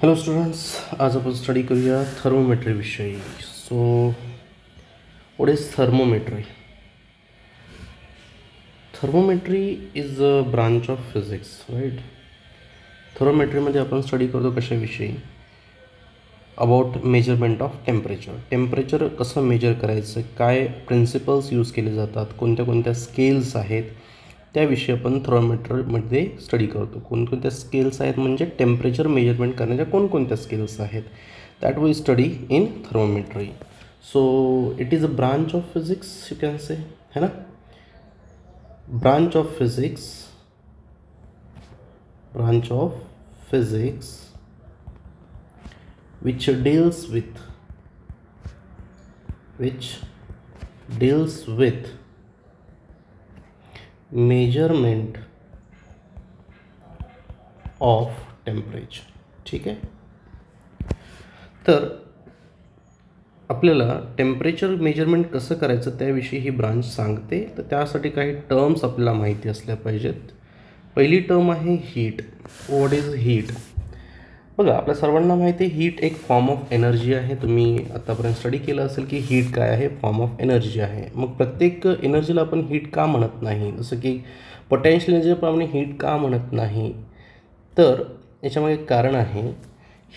Hello students, आज आपण study करूया थर्मोमेट्री विषयी. So what is thermometry? Thermometry is a branch of physics, right. थर्मोमेट्रीमध्ये आपण स्टडी करतो कशाविषयी? About measurement of temperature. Temperature कसं मेजर करायचं, काय प्रिन्सिपल्स यूज केले जातात, कोणत्या कोणत्या स्केल्स आहेत, त्याविषयी आपण थर्मोमीटरमध्ये स्टडी करतो. कोणकोणत्या स्केल्स आहेत म्हणजे टेम्परेचर मेजरमेंट करण्याच्या कोणकोणत्या स्केल्स आहेत, that we study in thermometry. So it is a branch of physics, you can say, है ना. Branch of physics which deals with measurement of temperature. ठीक आहे. तर आपल्याला टेम्परेचर मेजरमेंट कसं करायचं त्याविषयी ही ब्रांच सांगते. तर त्यासाठी काही टर्म्स आपल्याला माहिती असल्या पाहिजेत. पहिली टर्म आहे हीट. What is heat? बघा, आपल्या सर्वांना माहिती आहे हीट एक फॉर्म ऑफ एनर्जी आहे. तुम्ही आतापर्यंत स्टडी केलं असेल की हीट काय आहे, फॉर्म ऑफ एनर्जी आहे. मग प्रत्येक एनर्जीला आपण हीट का म्हणत नाही? जसं की पोटेन्शियल एनर्जीप्रमाणे हीट का म्हणत नाही? तर याच्यामागे एक कारण आहे.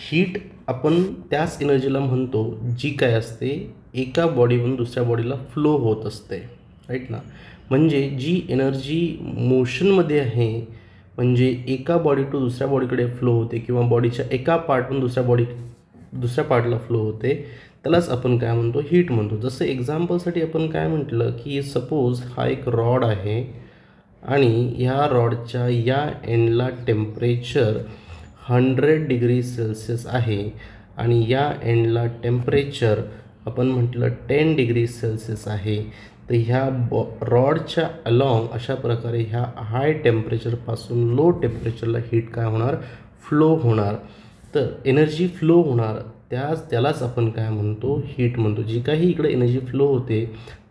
हीट आपण त्याच एनर्जीला म्हणतो जी काय असते एका बॉडीवरून दुसऱ्या बॉडीला फ्लो होत असते, राईट ना. म्हणजे जी एनर्जी मोशनमध्ये आहे, म्हणजे एका बॉडी टू दुसऱ्या बॉडीकडे फ्लो होते किंवा बॉडीच्या एका पार्टवरून दुसऱ्या पार्टला फ्लो होते, त्यालाच आपण काय म्हणतो? हीट म्हणतो. जसं एक्झाम्पलसाठी आपण काय म्हटलं की सपोज हा एक रॉड आहे आणि ह्या रॉडच्या या एंडला टेम्परेचर 100 डिग्री सेल्सिअस आहे आणि या एंडला टेम्परेचर आपण म्हटलं 10 डिग्री सेल्सिअस आहे. तर ह्या रॉडच्या अलॉंग अशा प्रकारे ह्या हाय टेम्परेचरपासून लो टेम्परेचरला हीट काय होणार? फ्लो होणार. तर एनर्जी फ्लो होणार, त्यालाच आपण काय म्हणतो? हीट म्हणतो. जी काही इकडे एनर्जी फ्लो होते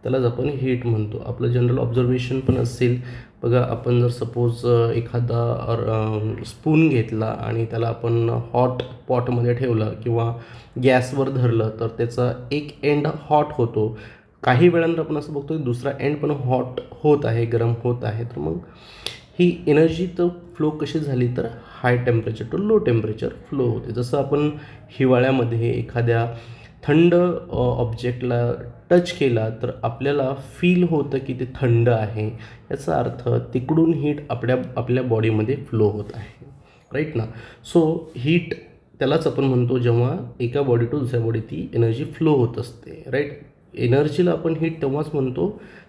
त्यालाच आपण हीट म्हणतो. आपलं जनरल ऑब्झर्वेशन पण असेल बघा, आपण जर सपोज एखादा स्पून घेतला आणि त्याला आपण हॉट पॉटमध्ये ठेवलं किंवा गॅसवर धरलं तर त्याचा एक एंड हॉट होतो. काही वेळानंतर आपण असं बघतो की दुसरा एंड पण हॉट होत आहे, गरम होत आहे. तर मग ही एनर्जी तर फ्लो कशी झाली तर high temperature to low temperature flow होते. जसं आपण हिवाळ्यामध्ये एखाद्या थंड ऑब्जेक्टला टच केला तर आपल्याला फील होतं की ते थंड आहे. याचा अर्थ तिकडून हीट आपल्या बॉडीमध्ये फ्लो होत आहे, राईट ना. सो हीट त्यालाच आपण म्हणतो जेव्हा एका बॉडी टू दुसऱ्या बॉडी ती एनर्जी फ्लो होत असते, राईट. एनर्जीला आपण हीट तेव्हाच म्हणतो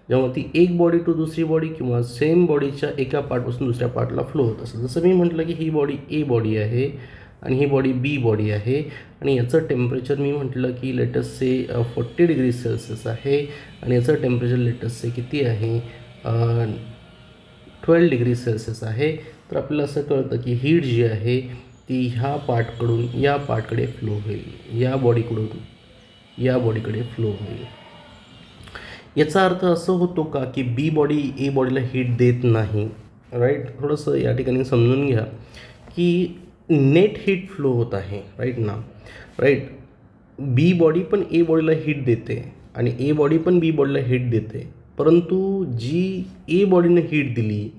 जेव्हा ती एक बॉडी टू दुसरी बॉडी किंवा सेम बॉडीच्या एका पार्टपासून दुसऱ्या पार्टला फ्लो होत असतं. जसं मी म्हटलं की ही बॉडी ए बॉडी आहे आणि ही बॉडी बी बॉडी आहे आणि याचं टेम्परेचर मी म्हटलं की लेटस से 40 डिग्री सेल्सिअस आहे आणि याचं टेम्परेचर लेटस से किती आहे? 12 डिग्री सेल्सिअस आहे. तर आपल्याला असं कळतं की हीट जी आहे ती ह्या पार्टकडून या पार्टकडे फ्लो होईल, या बॉडीकडून या बॉडीकडे फ्लो होईल. याचा अर्थ असं होतो का की बी बॉडी ए बॉडीला हीट देत नाही, राईट. थोडंसं या ठिकाणी समजून घ्या की नेट हीट फ्लो होत आहे, राईट ना, राईट. बी बॉडी पण ए बॉडीला हीट देते आणि ए बॉडी पण बी बॉडीला हीट देते. परंतु जी ए बॉडीने हीट दिली,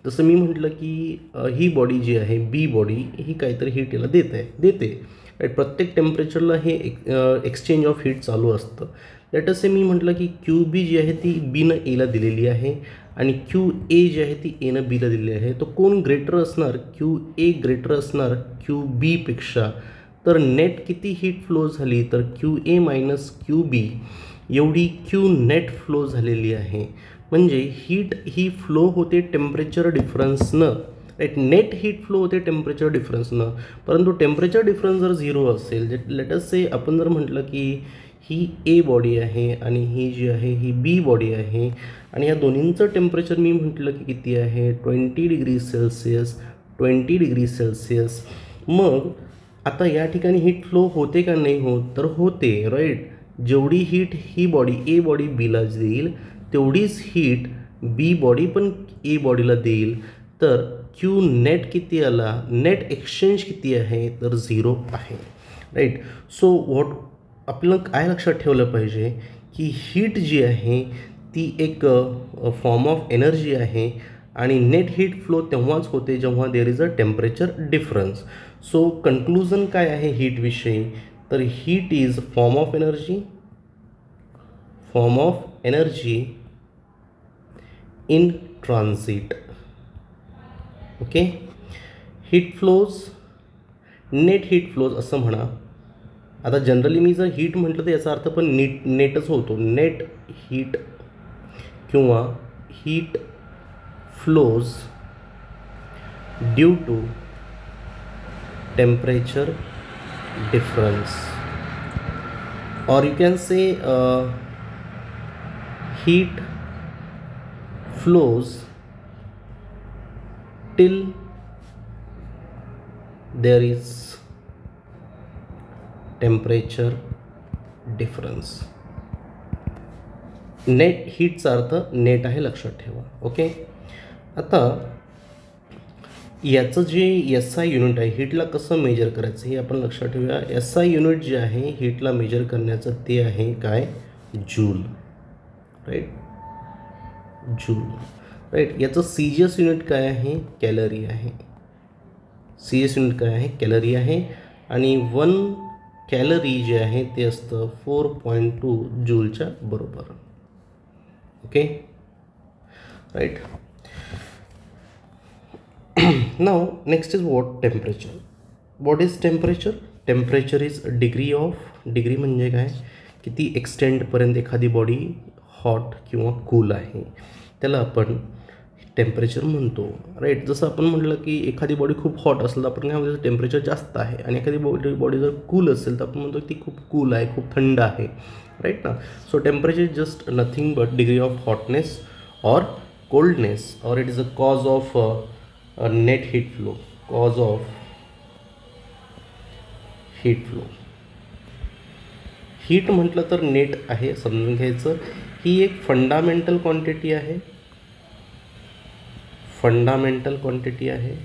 जसं मी म्हटलं की ही बॉडी जी आहे बी बॉडी ही काहीतरी हीट याला देते, राईट. प्रत्येक टेम्परेचरला हे एक्सचेंज ऑफ हीट चालू असतं. लेटस से मी म्हटलं की क्यू बी जी आहे ती बीनं एला दिलेली आहे आणि क्यू ए जी आहे ती एनं बीला दिलेली आहे. तर कोण ग्रेटर असणार? क्यू ए ग्रेटर असणार क्यू बीपेक्षा. तर नेट किती हीट फ्लो झाली तर Q A minus Q B एवढी क्यू नेट फ्लो झालेली आहे. म्हणजे हीट ही फ्लो होते टेम्परेचर डिफरन्सनं, राईट. नेट हीट फ्लो होते टेम्परेचर डिफरन्सनं. परंतु टेम्परेचर डिफरन्स जर 0 असेल, लेटस से आपण जर म्हटलं की ही ए बॉडी आहे आणि ही जी आहे ही बी बॉडी आहे आणि या दोन्हींचं टेम्परेचर मी म्हटलं की किती आहे? 20 डिग्री सेल्सिअस, 20 डिग्री सेल्सिअस. मग आता या ठिकाणी हीट फ्लो होते का नाही होत? तर होते, राईट. जेवढी heat he body a body बीला देईल तेवढीच हीट बी बॉडी पण ए बॉडीला देईल. तर क्यू नेट किती आला, नेट एक्सचेंज किती आहे, तर 0 आहे. राईट. सो आपल्याला काय लक्षात ठेवलं पाहिजे की हीट जी आहे ती एक फॉर्म ऑफ एनर्जी आहे आणि नेट हीट फ्लो तेव्हाच होते जेव्हा there is a temperature difference. So conclusion काय आहे हीटविषयी, तर heat is form of energy in transit. Okay. Heat flows, net heat flows असं म्हणा. आता जनरली मी जर हीट म्हटलं तर याचा अर्थ पण नेटच होतो. नेट हीट किंवा heat flows due to temperature difference, और you can say heat flows till there is temperature difference. Net हीटचा अर्थ नेट आहे, लक्षात ठेवा. ओके. आता याचं जे SI युनिट आहे हीटला कसं मेजर करायचं हे आपण लक्षात ठेवूया. SI युनिट जे आहे हीटला मेजर करण्याचं ते आहे काय, जूल. Right, joule. राईट. याचं CGS युनिट काय आहे, कॅलरी आहे. CGS युनिट काय आहे, कॅलरी आहे. आणि 1 कॅलरी जे आहे ते असतं 4.2 जूलच्या बरोबर. Okay. Right. Now next is temperature. What is temperature? Temperature is degree of, degree म्हणजे काय, किती एक्सटेंडपर्यंत एखादी बॉडी हॉट किंवा कूल आहे त्याला आपण टेम्परेचर म्हणतो. राईट. जसं आपण म्हटलं की एखादी बॉडी खूप हॉट असेल तर आपण काय म्हणतो टेम्परेचर जास्त आहे, आणि एखादी बॉडी जर कूल असेल तर आपण म्हणतो ती खूप कूल आहे, खूप थंड आहे. राईट ना. So temperature is just nothing but degree of hotness और कोल्डनेस, और it is a cause of net heat flow. Cause of heat flow. Heat म्हटलं तर नेट आहे समजून घ्यायचं. ही एक फंडामेंटल क्वांटिटी आहे, फंडामेंटल क्वांटिटी आहे.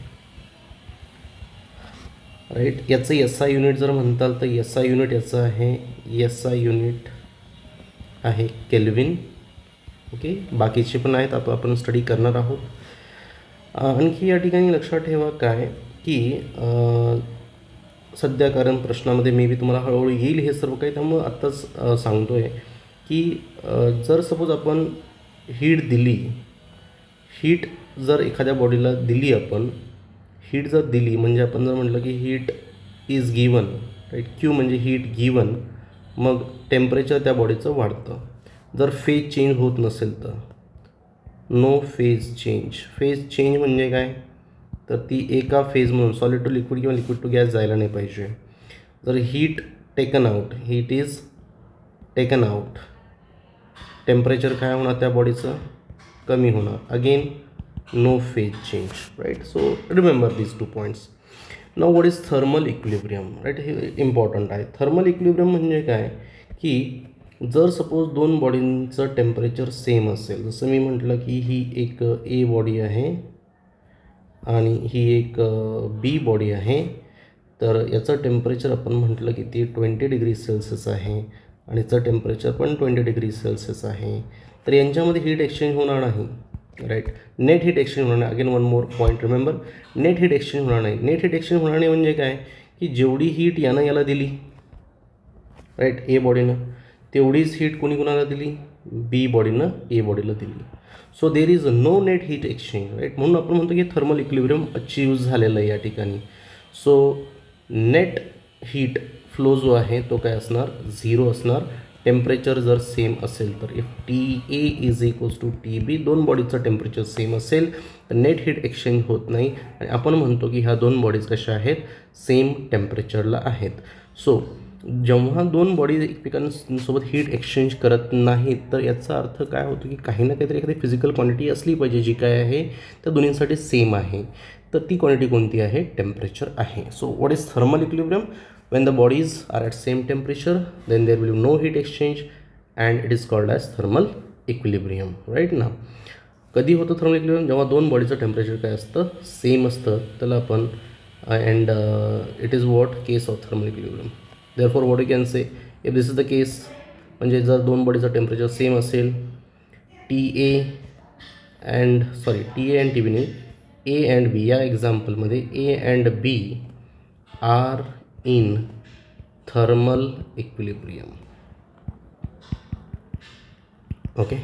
राईट. याचं SI युनिट जर म्हणताल तर SI युनिट याचं आहे, SI युनिट आहे केल्विन. ओके. बाकीचे पण आहेत, आपण स्टडी करणार आहोत. आणखी या ठिकाणी लक्षात ठेवा काय की सध्या कारण प्रश्नामध्ये मे बी तुम्हाला हळूहळू येईल हे सर्व काही, त्यामुळं आत्ताच सांगतो आहे की जर सपोज आपण हीट दिली, हीट जर एखाद्या बॉडीला दिली, आपण हीट जर दिली म्हणजे आपण जर म्हटलं की heat is given, right, Q म्हणजे हीट गिवन, मग टेम्परेचर त्या बॉडीचं वाढतं. जर फेज चेंज होत नसेल तर no phase change. Phase change म्हणजे काय, तर ती एका फेज म्हणून सॉलिड टू लिक्विड किंवा लिक्विड टू गॅस जायला नाही पाहिजे. जर heat taken out, heat is taken out, temperature काय होणार त्या बॉडीचं, कमी होणार. Again no phase change. Right. So remember these 2 points. Now what is thermal equilibrium. Right. हे इम्पॉर्टंट आहे. थर्मल इक्विलिब्रियम म्हणजे काय की जर सपोज 2 बॉडींचं टेम्परेचर सेम असेल, जसं मी म्हटलं की ही एक A बॉडी आहे आणि ही एक B बॉडी आहे, तर याचं टेम्परेचर आपण म्हटलं की ती 20 डिग्री सेल्सिअस आहे आणि याचं टेम्परेचर पण 20 डिग्री सेल्सिअस आहे, तर यांच्यामध्ये हीट एक्सचेंज होणार नाही. राईट. नेट हीट एक्सचेंज होणार नाही. Again one more point remember, net heat exchange होणार नाही. नेट हीट एक्सचेंज होणार नाही म्हणजे काय की जेवढी हीट यानं याला दिली, राईट, A बॉडीनं, तेवढीच हीट कोणी कोणाला दिली, B बॉडीनं A बॉडीला दिली. So there is no net heat exchange. Right. म्हणून आपण म्हणतो की थर्मल इक्विलिब्रियम अचीव झालेलं आहे या ठिकाणी. सो नेट हीट फ्लो जो आहे तो काय असणार, 0 असणार. टेम्परेचर जर सेम असेल तर if TA is equals to TB, 2 बॉडीचं टेम्परेचर सेम असेल तर नेट हीट एक्सचेंज होत नाही आणि आपण म्हणतो की ह्या 2 बॉडीज कशा आहेत, सेम टेम्परेचरला आहेत. सो जेव्हा 2 बॉडीज एकमेकांसोबत हीट एक्सचेंज करत नाहीत तर याचा अर्थ काय होतो की काही ना काहीतरी एखादी फिजिकल क्वांटिटी असली पाहिजे जी काय आहे त्या दोन्हींसाठी सेम आहे. तर ती क्वांटिटी कोणती आहे, टेम्परेचर आहे. So what is thermal equilibrium? When the bodies are at same temperature, then there will be no heat exchange and it is called as thermal equilibrium. Right. now कधी होतं thermal equilibrium? जेव्हा दोन बॉडीचं temperature काय असतं? Same असतं. त्याला आपण and it is what case of thermal equilibrium. Therefore what you can say, if this is the case, म्हणजे जर दोन बॉडीचं टेम्परेचर सेम असेल, T A and T B नाही, ए अँड बी, या एक्झाम्पलमध्ये A and B are in thermal equilibrium. Okay,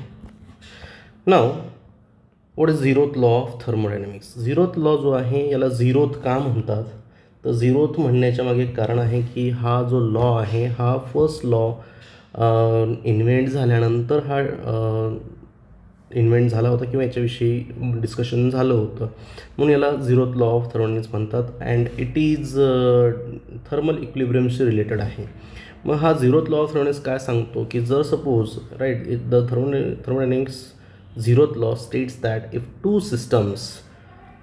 now what is zeroth law of thermodynamics? Zeroth law जो आहे याला झिरोथ का म्हणतात? तर झिरोथ म्हणण्याच्या मागे कारण आहे की हा जो लॉ आहे हा फर्स्ट लॉ इन्व्हेंट झाल्यानंतर हा इन्व्हेंट झाला होता किंवा याच्याविषयी डिस्कशन झालं होतं, म्हणून याला झिरोथ लॉ ऑफ थर्मोडायनॅमिक्स म्हणतात. अँड इट इज थर्मल इक्विलिब्रियमशी रिलेटेड आहे. मग हा झिरोथ लॉ ऑफ थर्मोडायनॅमिक्स काय सांगतो की जर suppose write the thermodynamics zeroth law states that if two systems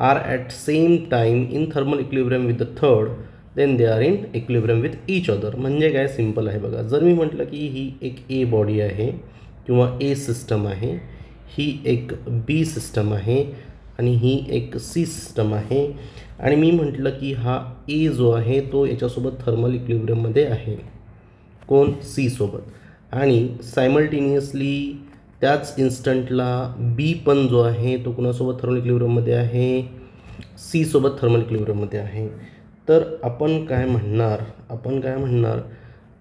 are at same time in thermal equilibrium with the third, then they are in equilibrium with each other. म्हणजे काय, simple आहे बघा. जर मी म्हटलं की ही एक ए बॉडी आहे किंवा ए सिस्टम आहे, ही एक बी सिस्टम आहे आणि ही एक सी सिस्टम आहे, आणि मी म्हटलं की हा ए जो आहे तो याच्यासोबत थर्मल इक्विलिब्रियममध्ये आहे, कोण? सी सोबत, आणि सायमल्टेनियसली त्याच इन्स्टंटला बी पण जो आहे तो कुणासोबत थर्मल इक्विलिब्रियममध्ये आहे? सी सोबत थर्मल इक्विलिब्रियममध्ये आहे. तर आपण काय म्हणणार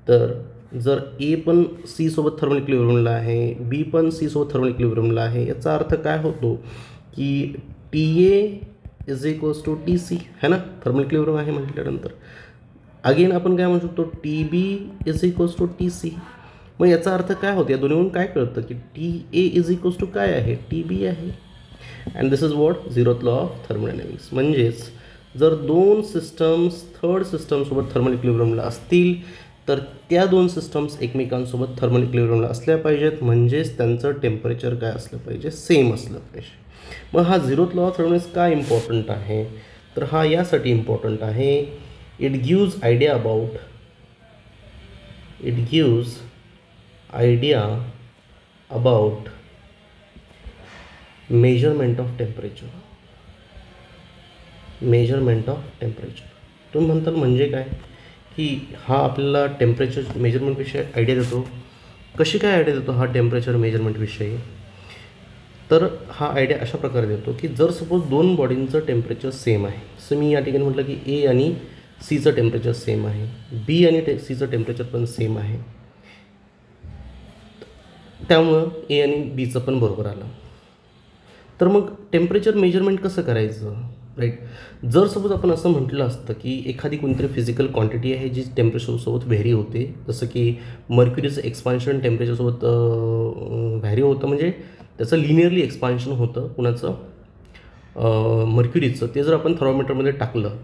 तर जर ए पण सी सोबत थर्मल इक्विलिब्रियमला आहे, बी पण सी सोबत थर्मल इक्विलिब्रियमला आहे, याचा अर्थ काय होतो की T A is equals to T C, है ना, थर्मल इक्विलिब्रियम आहे म्हटल्यानंतर. अगेन आपण काय म्हणू शकतो, T B is equals to T C. मग याचा अर्थ काय होतो, या दोन्हीवरून काय कळतं की T A is equals to काय आहे? टी बी आहे. And this is what zeroth law of thermodynamics. म्हणजेच जर दोन सिस्टम्स थर्ड सिस्टमसोबत थर्मल इक्विलिब्रियमला असतील तर त्या दोन सिस्टम्स एकमेकांसोबत थर्मल इक्विलिब्रियमला असल्या पाहिजेत, म्हणजेच त्यांचं टेम्परेचर काय असलं पाहिजे? सेम असलं पाहिजे. मग हा झिरोथ लॉ ऑफ थर्मोडायनॅमिक्स का इम्पॉर्टंट आहे? तर हा यासाठी इम्पॉर्टंट आहे, it gives idea about measurement of temperature. तुम्ही म्हणताल म्हणजे काय की हा आपल्याला टेम्परेचर मेजरमेंटविषयी आयडिया देतो. कशी काय आयडिया देतो हा टेम्परेचर मेजरमेंटविषयी? तर हा आयडिया अशा प्रकारे देतो की जर सपोज दोन बॉडींचं टेम्परेचर सेम आहे, सो मी या ठिकाणी म्हटलं की ए आणि सीचं टेम्परेचर सेम आहे, बी आणि सीचं टेम्परेचर पण सेम आहे, त्यामुळं ए आणि बीचं पण बरोबर आलं. तर मग टेम्परेचर मेजरमेंट कसं करायचं, राईट? जर सपोज आपण असं म्हटलं असतं की एखादी कोणतरी फिजिकल क्वांटिटी आहे जी टेम्परेचरसोबत व्हॅरी होते, जसं की मर्क्युरीचं एक्सपान्शन टेम्परेचरसोबत व्हॅरी होतं, म्हणजे त्याचं लिनियरली एक्सपान्शन होतं कुणाचं? मर्क्युरीचं. ते जर आपण थर्मोमीटरमध्ये टाकलं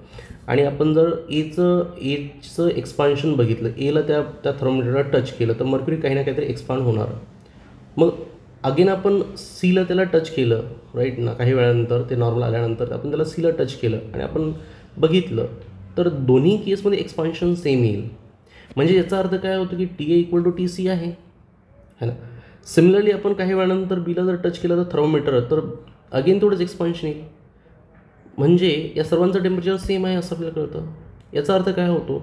आणि आपण जर एचं एक्सपान्शन बघितलं, एला त्या थर्मोमीटरला टच केलं तर मर्क्युरी काही ना काहीतरी एक्सपांड होणार. मग अगेन आपण सीला त्याला टच केलं, राईट ना, काही वेळानंतर ते नॉर्मल आल्यानंतर आपण त्याला सीला टच केलं आणि आपण बघितलं तर दोन्ही केसमध्ये एक्सपान्शन सेम येईल. म्हणजे याचा अर्थ काय होतं की T A equal to T C आहे ना. सिमिलरली आपण काही वेळानंतर बीला जर टच केलं तर थर्मोमीटर, तर अगेन तेवढंच एक्सपान्शन येईल. म्हणजे या सर्वांचं टेम्परेचर सेम आहे असं आपल्याला कळतं. याचा अर्थ काय होतो,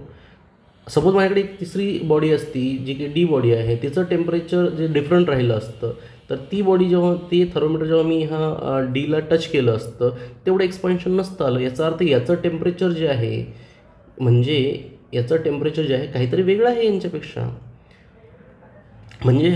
सपोज माझ्याकडे एक तिसरी बॉडी असती जी की डी बॉडी आहे, तिचं टेम्परेचर जे डिफरंट राहिलं असतं, तर ती बॉडी जेव्हा ते थर्मोमीटर जेव्हा मी हा डीला टच केलं असतं तेवढं एक्सपान्शन नसतं आलं. याचा अर्थ याचं टेम्परेचर जे आहे, म्हणजे याचं टेम्परेचर जे आहे काहीतरी वेगळं आहे यांच्यापेक्षा. म्हणजे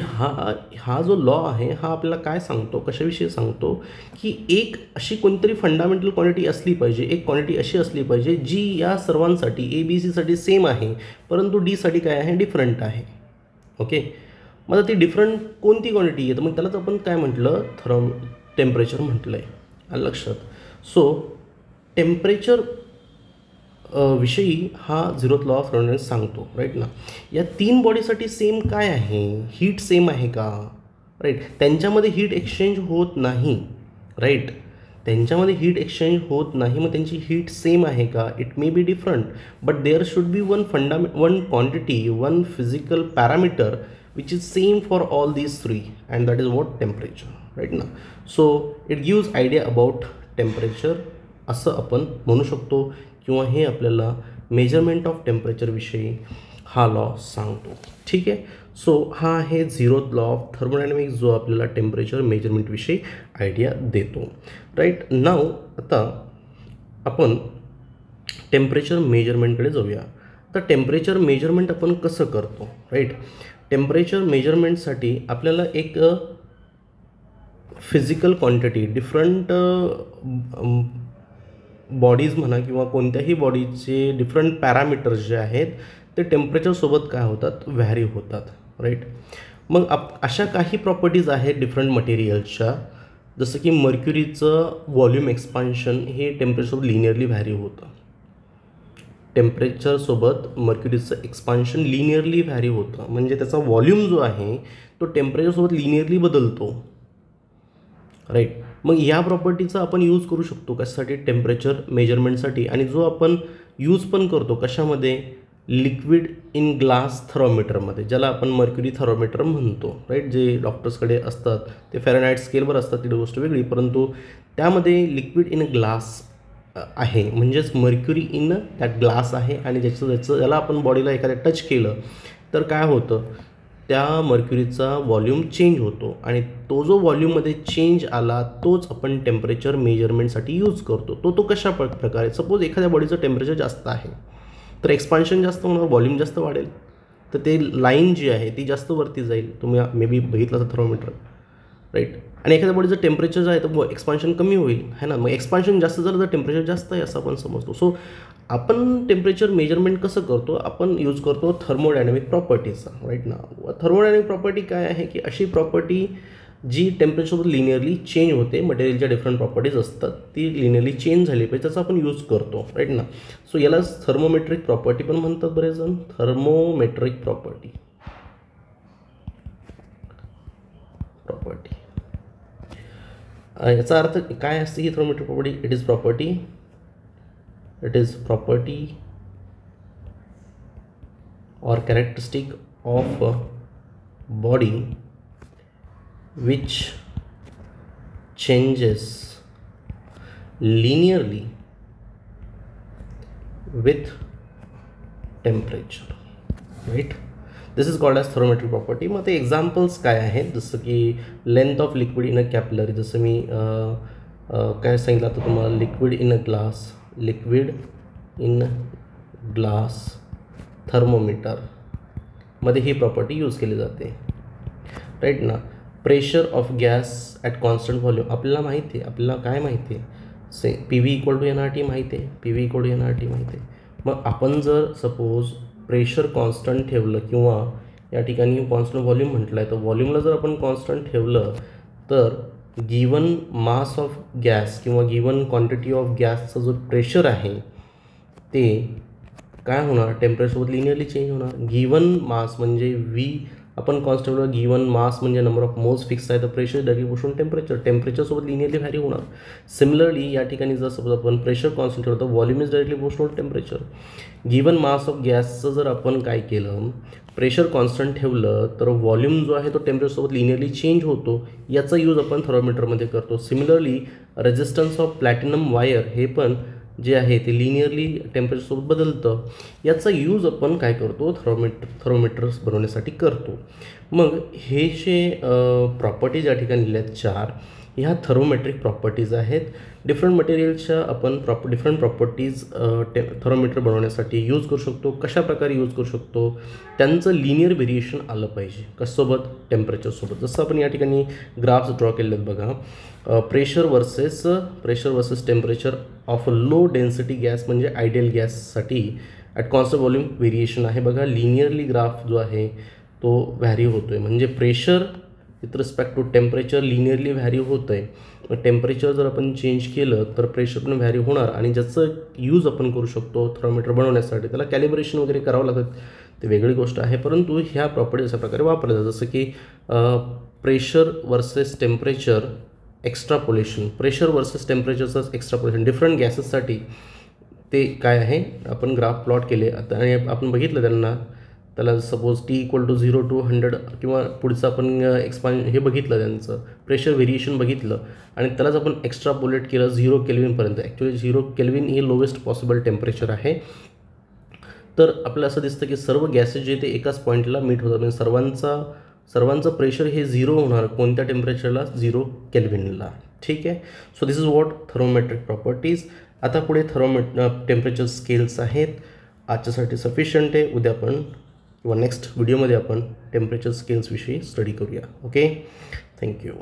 हा जो लॉ आहे हा आपल्याला काय सांगतो, कशाविषयी सांगतो की एक अशी कोणतरी फंडामेंटल क्वांटिटी असली पाहिजे, एक क्वांटिटी अशी असली पाहिजे जी या सर्वांसाठी ए बी सीसाठी सेम आहे, परंतु डीसाठी काय आहे? डिफरंट आहे. ओके, मग ती डिफरंट कोणती क्वांटिटी आहे? तर मग त्यालाच आपण काय म्हटलं? टेम्परेचर म्हटलं आहे. आलं लक्षात? सो टेम्परेचर विषयी हा झिरोथ लॉ ऑफ थर्मोडायनॅमिक्स सांगतो, राईट ना. या तीन बॉडीसाठी सेम काय आहे? हीट सेम आहे का, राईट? त्यांच्यामध्ये हीट एक्सचेंज होत नाही, राईट? त्यांच्यामध्ये हीट एक्सचेंज होत नाही, मग त्यांची हीट सेम आहे का? It may be different, but there should be one quantity, one physical parameter which is same for all these three, and that is what? Temperature. Right ना. So it gives idea about temperature असं आपण म्हणू शकतो, किंवा हे आपल्याला measurement of टेम्परेचरविषयी हा law सांगतो. ठीक आहे. सो हा आहे 0th लॉ ऑफ थर्मोडायनॅमिक्स, जो आपल्याला टेम्परेचर मेजरमेंटविषयी आयडिया देतो. राईट नाव आता आपण टेम्परेचर मेजरमेंटकडे जाऊया. तर टेम्परेचर मेजरमेंट आपण कसं करतो. राईट, टेम्परेचर मेजरमेंटसाठी आपल्याला एक फिजिकल क्वांटिटी, डिफरंट बॉडीज म्हणा किंवा कोणत्याही बॉडीचे डिफरंट पॅरामीटर्स जे आहेत ते टेम्परेचरसोबत काय होतात, व्हॅरी होतात. राईट, मग अशा काही प्रॉपर्टीज आहेत डिफरंट मटेरियल्सच्या, जसं की मर्क्युरीचं व्हॉल्यूम एक्सपान्शन हे टेम्परेचरसोबत लिनियरली व्हॅरी होतं. टेम्परेचरसोबत मर्क्युरीचं एक्सपान्शन लिनियरली व्हॅरी होतं, म्हणजे त्याचा व्हॉल्यूम जो आहे तो टेम्परेचरसोबत लिनियरली बदलतो. राईट, मग या प्रॉपर्टीचा आपण यूज करू शकतो कशासाठी, टेम्परेचर मेजरमेंटसाठी. आणि जो आपण यूज पण करतो कशामध्ये, लिक्विड इन ग्लास थर्मोमीटरमध्ये, ज्याला आपण मर्क्युरी थर्मोमीटर म्हणतो. राईट, जे डॉक्टर्सकडे असतात ते फॅरनहाइट स्केलवर असतात, ती गोष्ट वेगळी, परंतु त्यामध्ये लिक्विड इन ग्लास आहे, म्हणजेच मर्क्युरी इन दॅट ग्लास आहे. आणि ज्याला आपण बॉडीला एखाद्या टच केलं तर काय होतं, त्या मर्क्युरीचा व्हॉल्यूम चेंज होतो, आणि तो जो व्हॉल्यूममध्ये चेंज आला तोच आपण टेम्परेचर मेजरमेंटसाठी यूज करतो. तो कशा प्रकारे, सपोज एखाद्या बॉडीचं टेम्परेचर जास्त आहे तर एक्सपान्शन जास्त होणार, व्हॉल्यूम जास्त वाढेल, तर ते लाईन जी आहे ती जास्त वरती जाईल. तुम्ही मे बी बघितलं असं थर्मोमीटर. राईट, आणि एखाद्या बॉडीचं टेम्परेचर जे आहे तर एक्सपान्शन कमी होईल, है ना. मग एक्सपान्शन जास्त झालं तर टेम्परेचर जास्त आहे असं आपण समजतो. सो आपण टेम्परेचर मेजरमेंट कसं करतो, आपण यूज करतो थर्मोडायनॅमिक प्रॉपर्टीचा. राईट ना, थर्मोडायनॅमिक प्रॉपर्टी काय आहे की अशी प्रॉपर्टी जी टेम्परेचरसोबत लिनियरली चेंज होते, मटेरियलच्या डिफरंट प्रॉपर्टीज असतात ती लिनियरली चेंज झाली पाहिजे, त्याचा आपण यूज करतो. राईट ना. सो याला थर्मोमेट्रिक प्रॉपर्टी पण म्हणतात बरेच जण, थर्मोमेट्रिक प्रॉपर्टी. याचा अर्थ काय असते ही thermometric property, it is property or characteristic of a body which changes linearly with temperature. Right, this is called as thermometric property. मग ते एक्झाम्पल्स काय आहेत, जसं की length of liquid in a capillary, जसं मी काय सांगितलं आता तुम्हाला, लिक्विड इन ग्लास थर्मोमीटर मध्ये ही प्रॉपर्टी यूज केली जाते. राईट ना. Pressure of gas at constant volume, आपल्याला माहिती आहे, आपल्याला काय माहिती आहे, PV = nRT माहिती आहे, PV = nRT माहिती आहे. मग आपण जर सपोज प्रेशर कॉन्स्टंट ठेवलं, किंवा या ठिकाणी कॉन्स्टंट व्हॉल्यूम म्हटलं आहे, तर व्हॉल्यूमला जर आपण कॉन्स्टंट ठेवलं तर गिवन मास ऑफ गॅस किंवा गिवन क्वांटिटी ऑफ गॅसचा जो प्रेशर आहे ते काय होणार, टेम्परेचरसोबत लिनियरली चेंज होणार. गिवन मास म्हणजे V आपण कॉन्स्टंट, गिवन मास म्हणजे नंबर ऑफ मोल्स फिक्स आहे, तर प्रेशर डायरेक्टली प्रोपोर्शनल टेम्परेचरसोबत लिनियरली व्हॅरी होणार. सिमिलरली या ठिकाणी जर सपोज आपण प्रेशर कॉन्स्टंट ठेवलं तर volume is directly proportional temperature. Given mass of गॅसचं जर आपण काय केलं, प्रेशर कॉन्स्टंट ठेवलं तर व्हॉल्यूम जो आहे तो टेम्परेचरसोबत लिनियरली चेंज होतो. याचा यूज आपण थर्मोमीटरमध्ये करतो. Similarly resistance of platinum wire हे पण जे आहे ते लिनियरली टेम्परेचरसोबत बदलतं. याचा यूज आपण काय करतो, थर्मोमीटर्स बनवण्यासाठी करतो. मग हे जे प्रॉपर्टीज या ठिकाणी लिहिल्यात 4, ह्या थर्मोमेट्रिक प्रॉपर्टीज आहेत. डिफरंट मटेरियलच्या आपण डिफरंट प्रॉपर्टीज थर्मोमीटर बनवण्यासाठी यूज करू शकतो. कशा प्रकारे यूज करू शकतो, त्यांचं लिनियर व्हेरिएशन आलं पाहिजे, कशासोबत, टेम्परेचरसोबत. जसं आपण या ठिकाणी ग्राफ्स ड्रॉ केलेत बघा, pressure versus temperature of a low density gas, म्हणजे आयडियल गॅससाठी ॲट कॉन्स्टंट व्हॉल्यूम व्हेरिएशन आहे बघा. लिनियरली ग्राफ जो आहे तो व्हॅरी होतो आहे, म्हणजे pressure with respect to temperature linearly vary होतं आहे. टेम्परेचर जर आपण चेंज केलं तर प्रेशर पण व्हॅरी होणार, आणि ज्याचं यूज आपण करू शकतो थर्मोमीटर बनवण्यासाठी. त्याला कॅलिब्रेशन वगैरे करावं लागतं, ते वेगळी गोष्ट आहे, परंतु ह्या प्रॉपर्टी अशा प्रकारे वापरल्या जातात. जसं की pressure versus temperature extrapolation, pressure versus टेम्परेचरचं एक्स्ट्रापोलेशन डिफरंट गॅसेससाठी ते काय आहे, आपण ग्राफ प्लॉट केले आता आणि आपण बघितलं त्यांना, त्याला सपोज T=0 to 100 किंवा पुढचं आपण हे बघितलं, त्यांचं प्रेशर व्हेरिएशन बघितलं आणि त्यालाच आपण एक्स्ट्रापोलेट केलं 0 केल्विनपर्यंत. ॲक्च्युली 0 केल्विन हे लोवेस्ट पॉसिबल टेम्परेचर आहे. तर आपल्याला असं दिसतं की सर्व गॅसेस जे ते एकाच पॉईंटला मीट होतात, म्हणजे सर्वांचं प्रेशर हे 0 होणार कोणत्या टेम्परेचरला, 0 केल्विनला. ठीक आहे. So this is what thermometric properties. आता पुढे टेम्परेचर स्केल्स आहेत. आजच्यासाठी सफिशियंट आहे. उद्या आपण किंवा नेक्स्ट व्हिडिओमध्ये आपण टेम्परेचर स्केल्सविषयी स्टडी करूया. Okay, thank you.